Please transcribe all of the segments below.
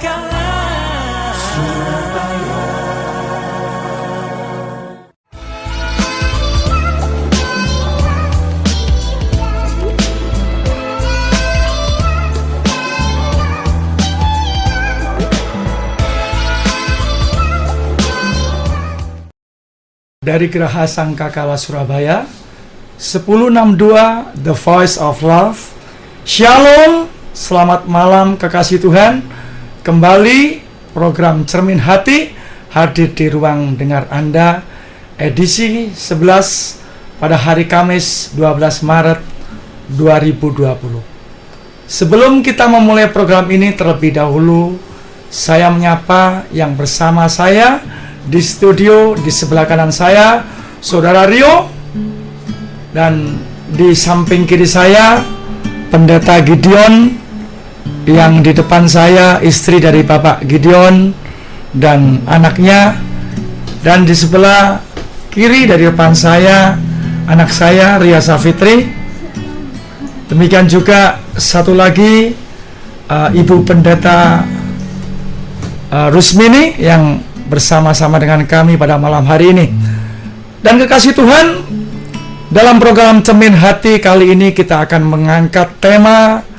Sangkakala Surabaya. Dari Geraha Sangkakala Surabaya 1062 The Voice of Love. Shalom, selamat malam kekasih Tuhan. Kembali program Cermin Hati hadir di ruang dengar Anda, edisi 11 pada hari Kamis 12 Maret 2020. Sebelum kita memulai program ini, terlebih dahulu saya menyapa yang bersama saya di studio. Di sebelah kanan saya Saudara Rio, dan di samping kiri saya Pendeta Gideon, yang di depan saya istri dari Bapak Gideon dan anaknya, dan di sebelah kiri dari depan saya anak saya Ria Safitri. Demikian juga satu lagi Ibu Pendeta Rusmini yang bersama-sama dengan kami pada malam hari ini. Dan kekasih Tuhan, dalam program Cermin Hati kali ini kita akan mengangkat tema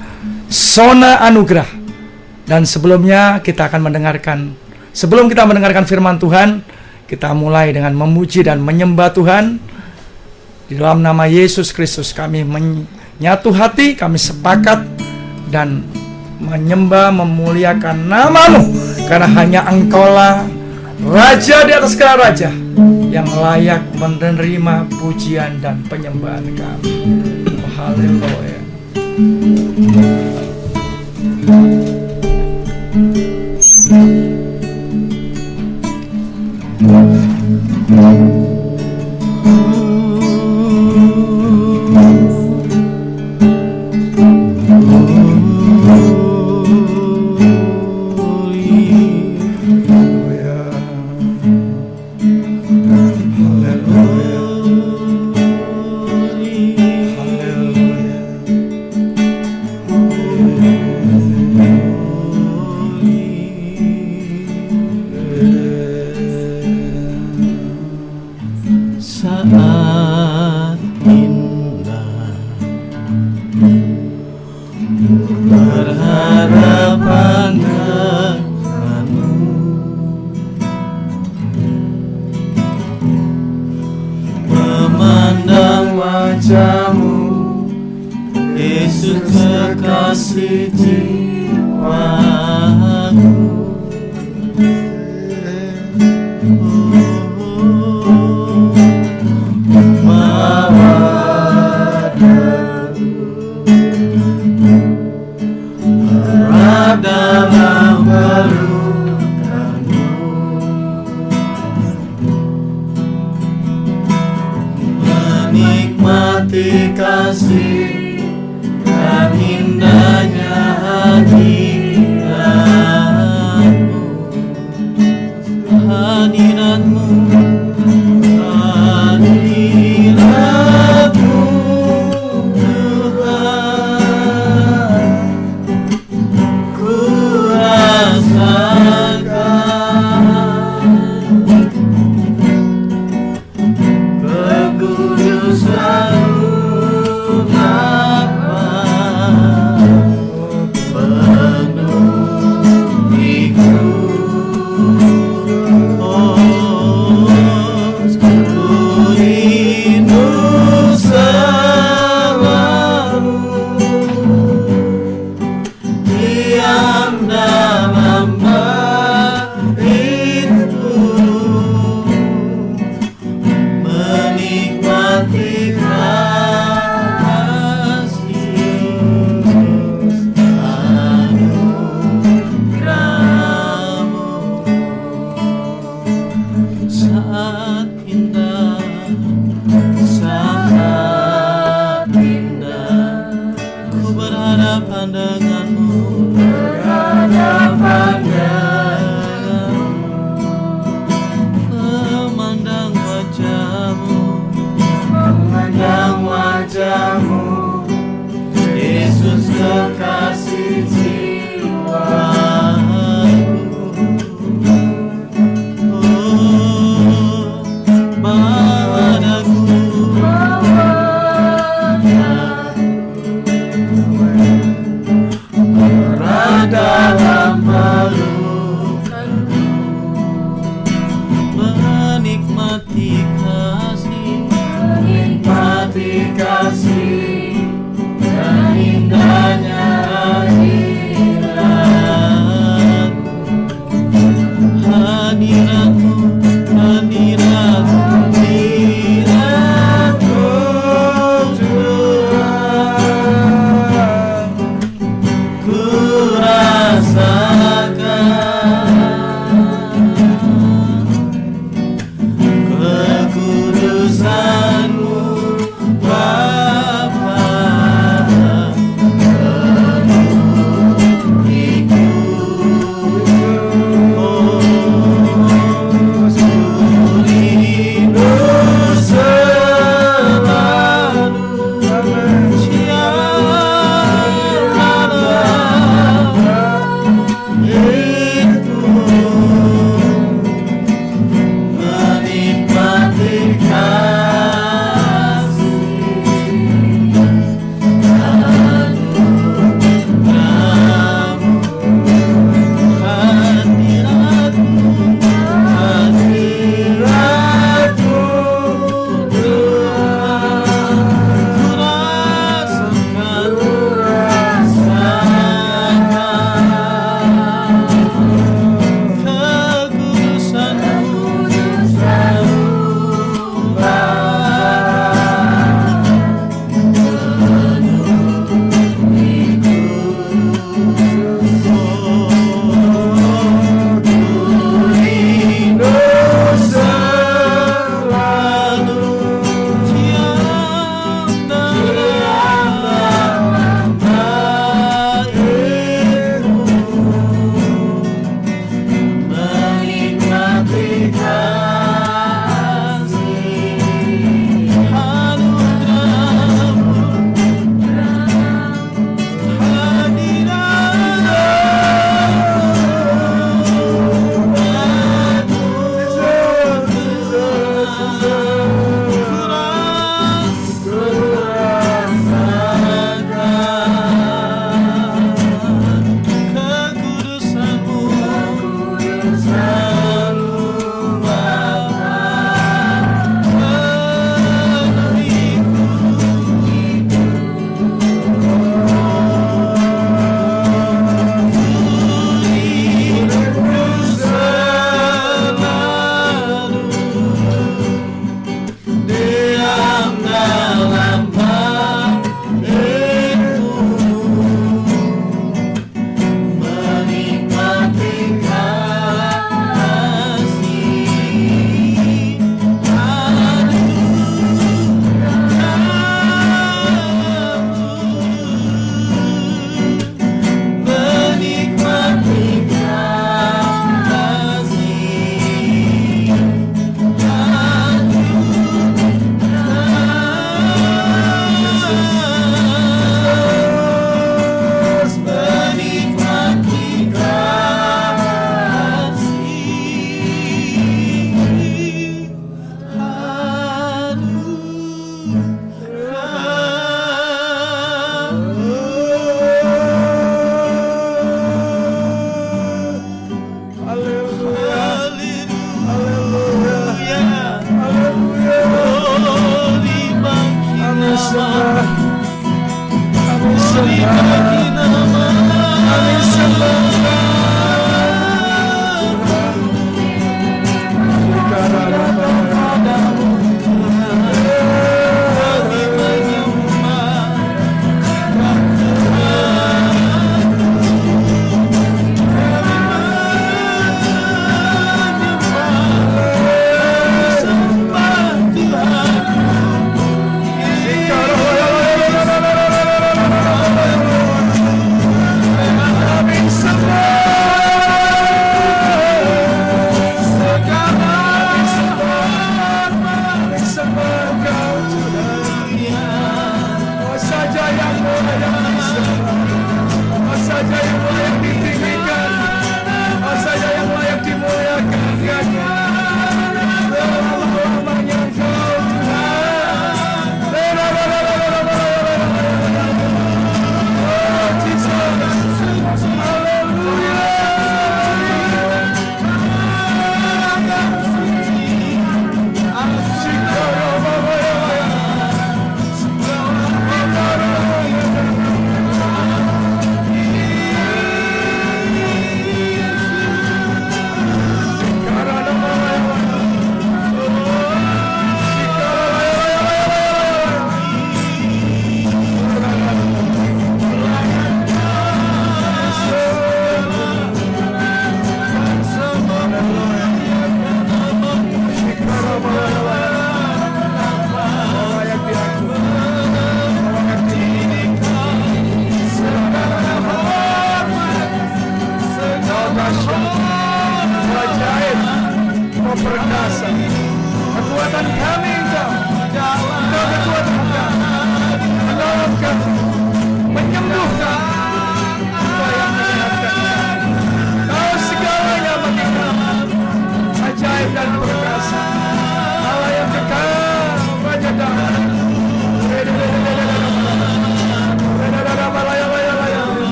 Sona Anugerah. Dan sebelumnya kita akan sebelum kita mendengarkan firman Tuhan, kita mulai dengan memuji dan menyembah Tuhan. Di dalam nama Yesus Kristus kami menyatu hati, kami sepakat dan menyembah, memuliakan nama-Mu, karena hanya Engkaulah Raja di atas segala raja yang layak menerima pujian dan penyembahan kami. Haleluya. Yesus kekasih jiwa.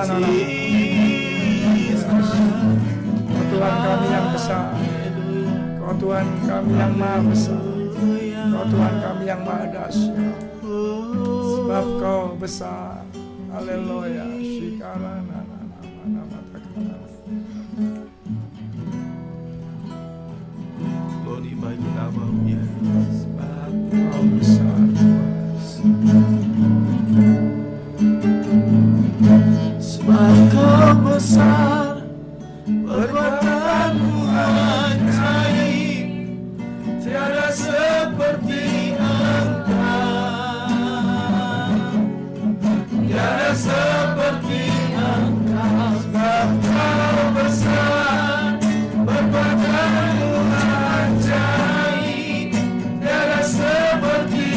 Kau Tuhan kami yang besar, Kau Tuhan kami yang maha besar, Kau Tuhan kami yang maha dahsyat, sebab Kau besar. Haleluya. Glory bagi nama-Mu ya. Sebab Kau besar, Sebab Kau besar, perbuatan-Mu ajaib, tiada seperti Engkau, tiada seperti Engkau. Sebab Kau besar, perbuatan-Mu ajaib, tiada seperti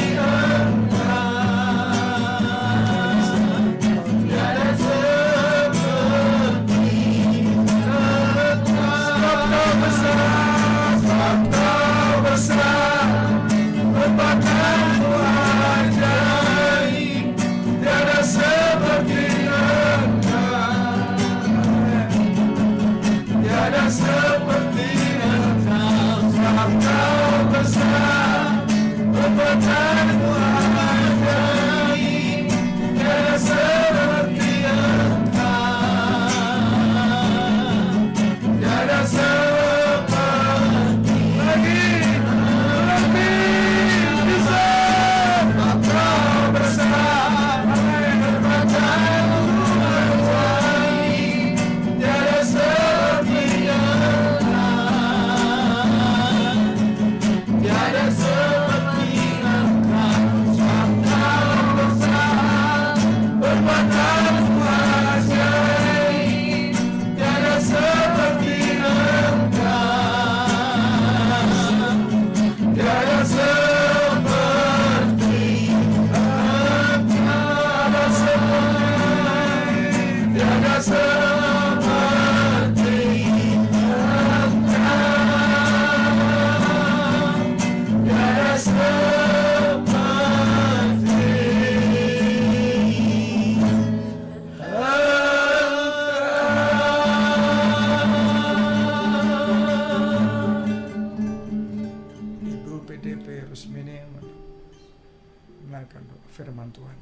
firman Tuhan.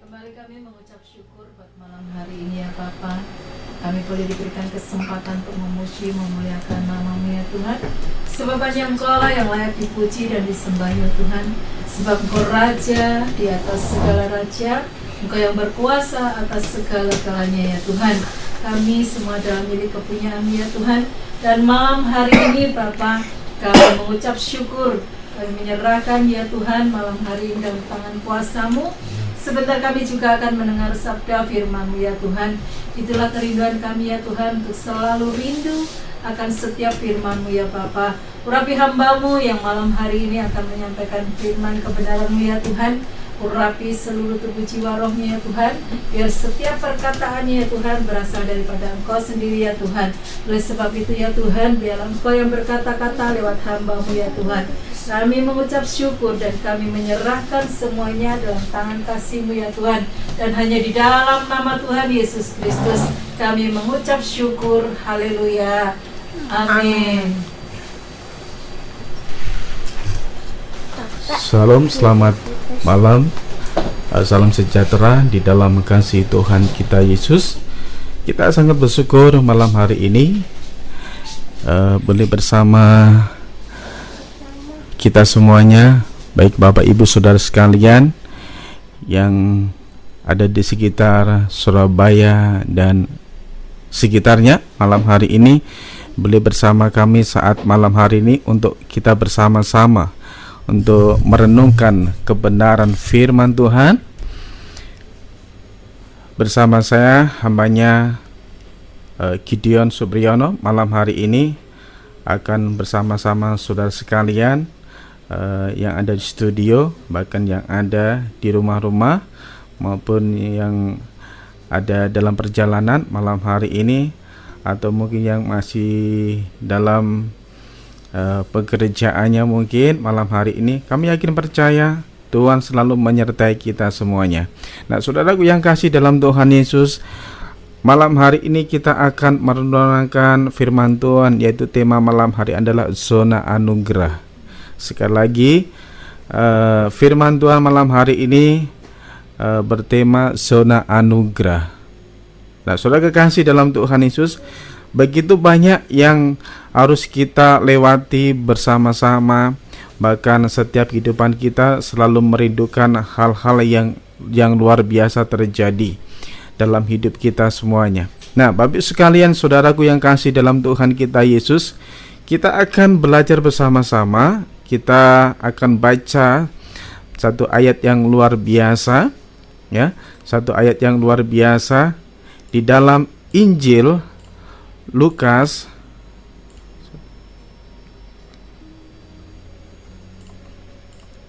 Kembali kami mengucap syukur buat malam hari ini ya Bapa. Kami boleh diberikan kesempatan untuk memuji, memuliakan nama-Mu ya Tuhan. Sebab hanya Engkau lah yang layak dipuji dan disembah ya Tuhan. Sebab Engkau Raja di atas segala raja, Engkau yang berkuasa atas segala-galanya ya Tuhan. Kami semua dalam milik kepunyaan ya Tuhan. Dan malam hari ini Bapa, kami mengucap syukur. Kami menyerahkan ya Tuhan malam hari ini dalam tangan kuasa-Mu. Sebentar kami juga akan mendengar sabda firman-Mu ya Tuhan. Itulah kerinduan kami ya Tuhan, untuk selalu rindu akan setiap firman-Mu ya Bapa. Urapi hamba-Mu yang malam hari ini akan menyampaikan firman kebenaran-Mu ya Tuhan. Urapi seluruh tubuh jiwa rohnya ya Tuhan. Biar setiap perkataannya ya Tuhan berasal daripada Engkau sendiri ya Tuhan. Oleh sebab itu ya Tuhan, biarlah Engkau yang berkata-kata lewat hamba-Mu ya Tuhan. Kami mengucap syukur dan kami menyerahkan semuanya dalam tangan kasih-Mu ya Tuhan. Dan hanya di dalam nama Tuhan Yesus Kristus kami mengucap syukur. Haleluya. Amin. Salam, selamat malam. Salam sejahtera di dalam kasih Tuhan kita Yesus. Kita sangat bersyukur malam hari ini boleh bersama kita semuanya, baik Bapak Ibu Saudara sekalian yang ada di sekitar Surabaya dan sekitarnya. Malam hari ini boleh bersama kami saat malam hari ini untuk kita bersama-sama untuk merenungkan kebenaran firman Tuhan. Bersama saya hambanya Gideon Subriyono malam hari ini akan bersama-sama saudara sekalian yang ada di studio, bahkan yang ada di rumah-rumah maupun yang ada dalam perjalanan malam hari ini, atau mungkin yang masih dalam pekerjaannya mungkin malam hari ini. Kami yakin percaya Tuhan selalu menyertai kita semuanya. Nah, saudaraku yang kasih dalam Tuhan Yesus, malam hari ini kita akan merenungkan firman Tuhan, yaitu tema malam hari adalah zona anugerah. Sekali lagi, firman Tuhan malam hari ini bertema zona anugerah. Nah, saudara kekasih dalam Tuhan Yesus, begitu banyak yang harus kita lewati bersama-sama. Bahkan setiap kehidupan kita selalu merindukan hal-hal yang luar biasa terjadi dalam hidup kita semuanya. Nah, Bapak sekalian, saudaraku yang kasih dalam Tuhan kita Yesus, kita akan belajar bersama-sama. Kita akan baca satu ayat yang luar biasa, ya, satu ayat yang luar biasa di dalam Injil Lukas.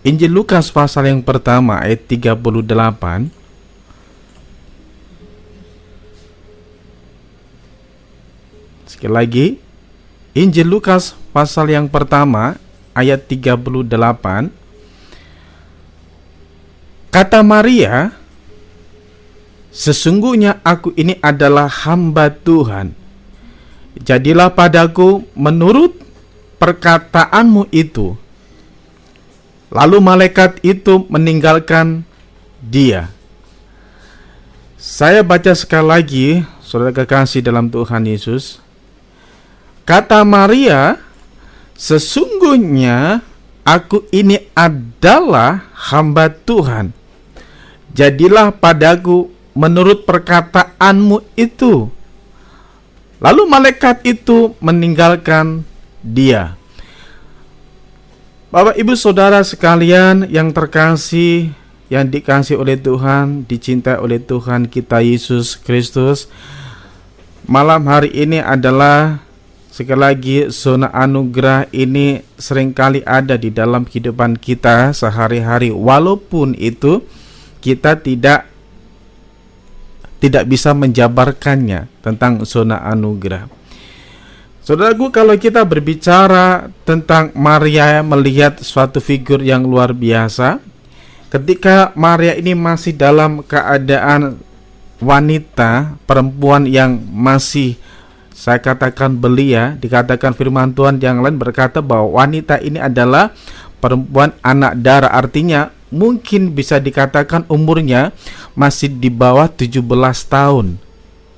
Injil Lukas pasal yang pertama ayat 38. Sekali lagi, Injil Lukas pasal yang pertama ayat 38. Kata Maria, "Sesungguhnya aku ini adalah hamba Tuhan. Jadilah padaku menurut perkataanmu itu." Lalu malaikat itu meninggalkan dia. Saya baca sekali lagi, saudara kekasih dalam Tuhan Yesus. Kata Maria, "Sesungguhnya aku ini adalah hamba Tuhan. Jadilah padaku menurut perkataanmu itu." Lalu malaikat itu meninggalkan dia. Bapak, Ibu, Saudara sekalian yang terkasih, yang dikasih oleh Tuhan, dicintai oleh Tuhan kita Yesus Kristus, malam hari ini adalah sekali lagi zona anugerah ini seringkali ada di dalam kehidupan kita sehari-hari, walaupun itu kita tidak bisa menjabarkannya tentang zona anugerah. Saudaraku, kalau kita berbicara tentang Maria melihat suatu figur yang luar biasa, ketika Maria ini masih dalam keadaan wanita, perempuan yang masih, saya katakan belia, dikatakan firman Tuhan yang lain berkata bahwa wanita ini adalah perempuan anak darah, artinya mungkin bisa dikatakan umurnya masih di bawah 17 tahun.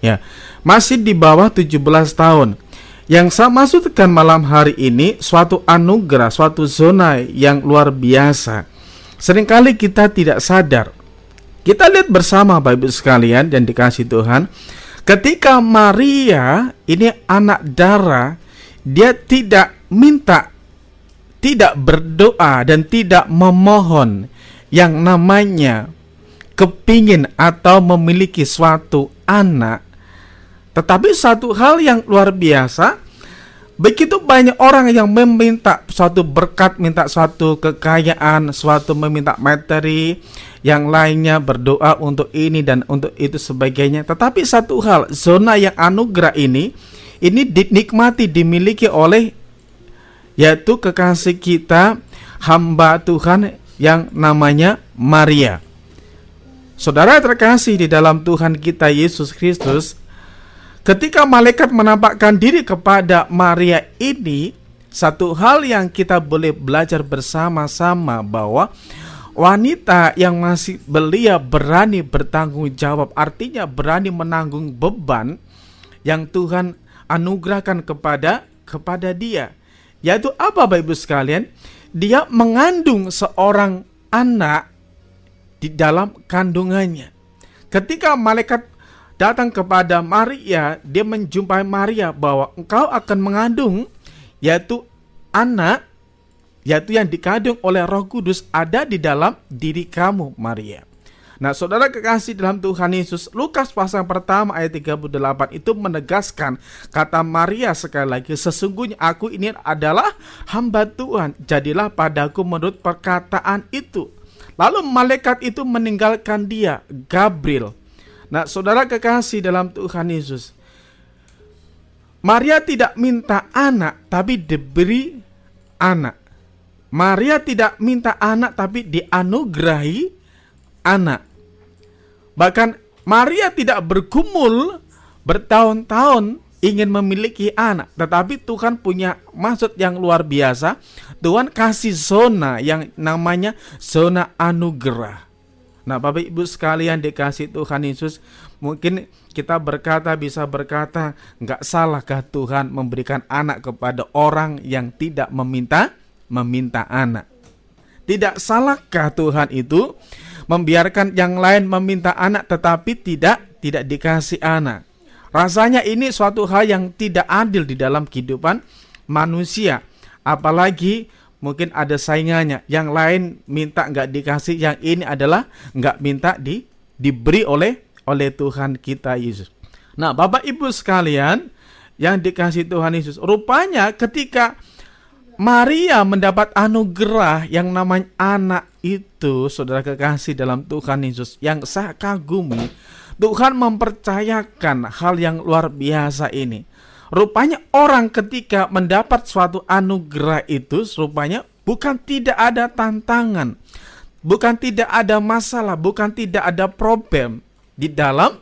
Ya, masih di bawah 17 tahun. Yang saya maksudkan malam hari ini suatu anugerah, suatu zona yang luar biasa. Seringkali kita tidak sadar. Kita lihat bersama Bapak Ibu sekalian yang dikasih Tuhan, ketika Maria ini anak darah, dia tidak minta, tidak berdoa dan tidak memohon yang namanya kepingin atau memiliki suatu anak. Tetapi satu hal yang luar biasa, begitu banyak orang yang meminta suatu berkat, minta suatu kekayaan, suatu meminta materi, yang lainnya berdoa untuk ini dan untuk itu sebagainya. Tetapi satu hal, zona yang anugerah ini dinikmati, dimiliki oleh, yaitu kekasih kita, hamba Tuhan yang namanya Maria. Saudara terkasih di dalam Tuhan kita Yesus Kristus, ketika malaikat menampakkan diri kepada Maria ini, satu hal yang kita boleh belajar bersama-sama bahwa wanita yang masih belia berani bertanggung jawab, artinya berani menanggung beban yang Tuhan anugerahkan kepada dia. Yaitu apa Bapak Ibu sekalian? Dia mengandung seorang anak di dalam kandungannya. Ketika malaikat datang kepada Maria, dia menjumpai Maria bahwa engkau akan mengandung, yaitu anak, yaitu yang dikandung oleh Roh Kudus ada di dalam diri kamu, Maria. Nah, saudara kekasih dalam Tuhan Yesus, Lukas pasal pertama ayat 38 itu menegaskan kata Maria sekali lagi, "Sesungguhnya aku ini adalah hamba Tuhan, jadilah padaku menurut perkataan itu." Lalu malaikat itu meninggalkan dia, Gabriel. Nah, saudara kekasih dalam Tuhan Yesus, Maria tidak minta anak, tapi diberi anak. Maria tidak minta anak tapi dianugerahi anak. Bahkan Maria tidak bergumul bertahun-tahun ingin memiliki anak, tetapi Tuhan punya maksud yang luar biasa. Tuhan kasih zona yang namanya zona anugerah. Nah, Bapak Ibu sekalian dikasih Tuhan Yesus, mungkin kita bisa berkata, nggak salahkah Tuhan memberikan anak kepada orang yang tidak meminta anak? Tidak salahkah Tuhan itu membiarkan yang lain meminta anak tetapi tidak dikasih anak? Rasanya ini suatu hal yang tidak adil di dalam kehidupan manusia. Apalagi mungkin ada saingannya, yang lain minta nggak dikasih, yang ini adalah nggak minta diberi oleh Tuhan kita Yesus. Nah, Bapak Ibu sekalian yang dikasih Tuhan Yesus, rupanya ketika Maria mendapat anugerah yang namanya anak itu, saudara kekasih dalam Tuhan Yesus, yang saya kagumi, Tuhan mempercayakan hal yang luar biasa ini. Rupanya orang ketika mendapat suatu anugerah itu, rupanya bukan tidak ada tantangan, bukan tidak ada masalah, bukan tidak ada problem di dalam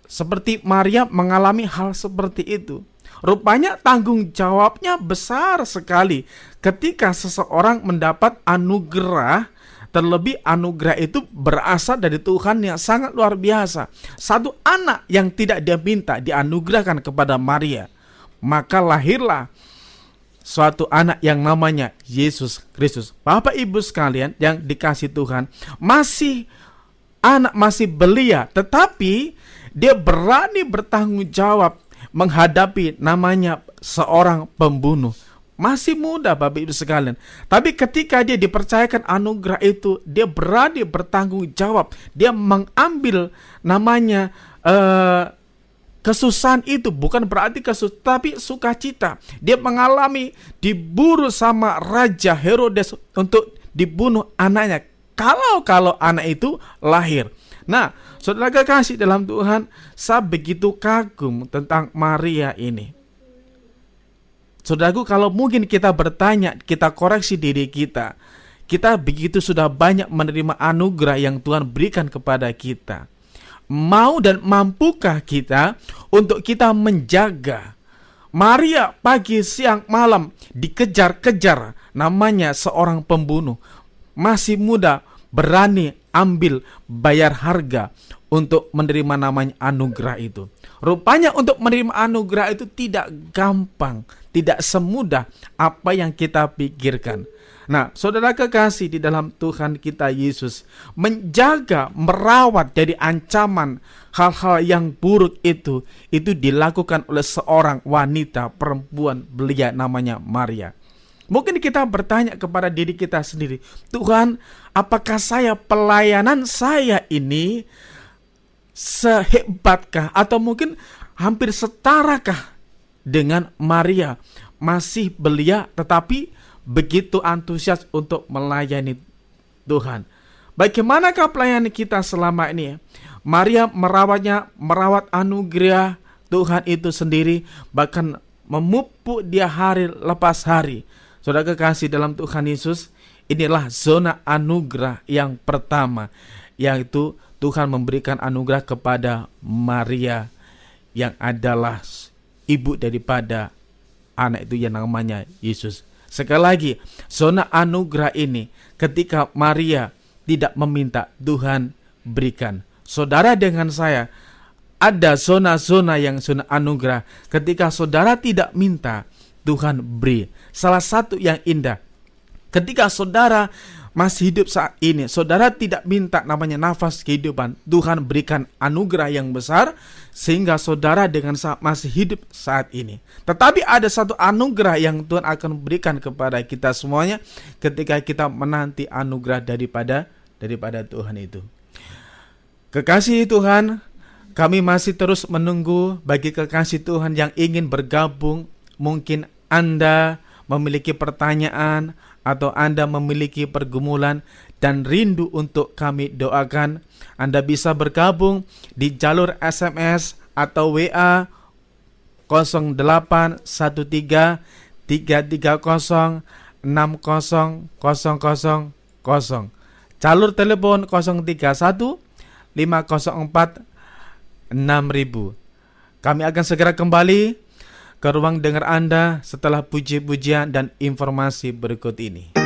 seperti Maria mengalami hal seperti itu. Rupanya tanggung jawabnya besar sekali ketika seseorang mendapat anugerah. Terlebih anugerah itu berasal dari Tuhan yang sangat luar biasa. Satu anak yang tidak dia minta dianugerahkan kepada Maria. Maka lahirlah suatu anak yang namanya Yesus Kristus. Bapak Ibu sekalian yang dikasih Tuhan, masih belia, tetapi dia berani bertanggung jawab menghadapi namanya seorang pembunuh. Masih muda Bapak Ibu sekalian. Tapi ketika dia dipercayakan anugerah itu, dia berani bertanggung jawab. Dia mengambil namanya kesusahan itu. Bukan berarti tapi sukacita. Dia mengalami diburu sama Raja Herodes untuk dibunuh anaknya. Kalau anak itu lahir. Nah, saudara kekasih dalam Tuhan, saya begitu kagum tentang Maria ini. Saudaraku, kalau mungkin kita bertanya, kita koreksi diri kita begitu sudah banyak menerima anugerah yang Tuhan berikan kepada kita. Mau dan mampukah kita untuk kita menjaga? Maria pagi, siang, malam dikejar-kejar namanya seorang pembunuh. Masih muda, berani ambil bayar harga untuk menerima namanya anugerah itu. Rupanya untuk menerima anugerah itu tidak gampang, tidak semudah apa yang kita pikirkan. Nah, saudara kekasih di dalam Tuhan kita Yesus, menjaga, merawat dari ancaman hal-hal yang buruk itu dilakukan oleh seorang wanita perempuan belia namanya Maria. Mungkin kita bertanya kepada diri kita sendiri, Tuhan, apakah pelayanan saya ini sehebatkah atau mungkin hampir setarakah dengan Maria? Masih belia tetapi begitu antusias untuk melayani Tuhan. Bagaimanakah pelayanan kita selama ini? Maria merawat anugerah Tuhan itu sendiri, bahkan memupuk dia hari lepas hari. Saudara kekasih dalam Tuhan Yesus, inilah zona anugerah yang pertama, yaitu Tuhan memberikan anugerah kepada Maria yang adalah ibu daripada anak itu yang namanya Yesus. Sekali lagi, zona anugerah ini ketika Maria tidak meminta, Tuhan berikan. Saudara dengan saya, ada zona-zona yang zona anugerah. Ketika saudara tidak minta, Tuhan beri. Salah satu yang indah, ketika saudara masih hidup saat ini, saudara tidak minta namanya nafas kehidupan, Tuhan berikan anugerah yang besar sehingga saudara dengan masih hidup saat ini. Tetapi ada satu anugerah yang Tuhan akan berikan kepada kita semuanya ketika kita menanti anugerah daripada Tuhan itu. Kekasih Tuhan, kami masih terus menunggu bagi kekasih Tuhan yang ingin bergabung. Mungkin Anda memiliki pertanyaan atau Anda memiliki pergumulan dan rindu untuk kami doakan, Anda bisa bergabung di jalur SMS atau WA 0813 330 600000. Jalur telepon 031 504 6000. Kami akan segera kembali ke ruang dengar Anda setelah puji-pujian dan informasi berikut ini.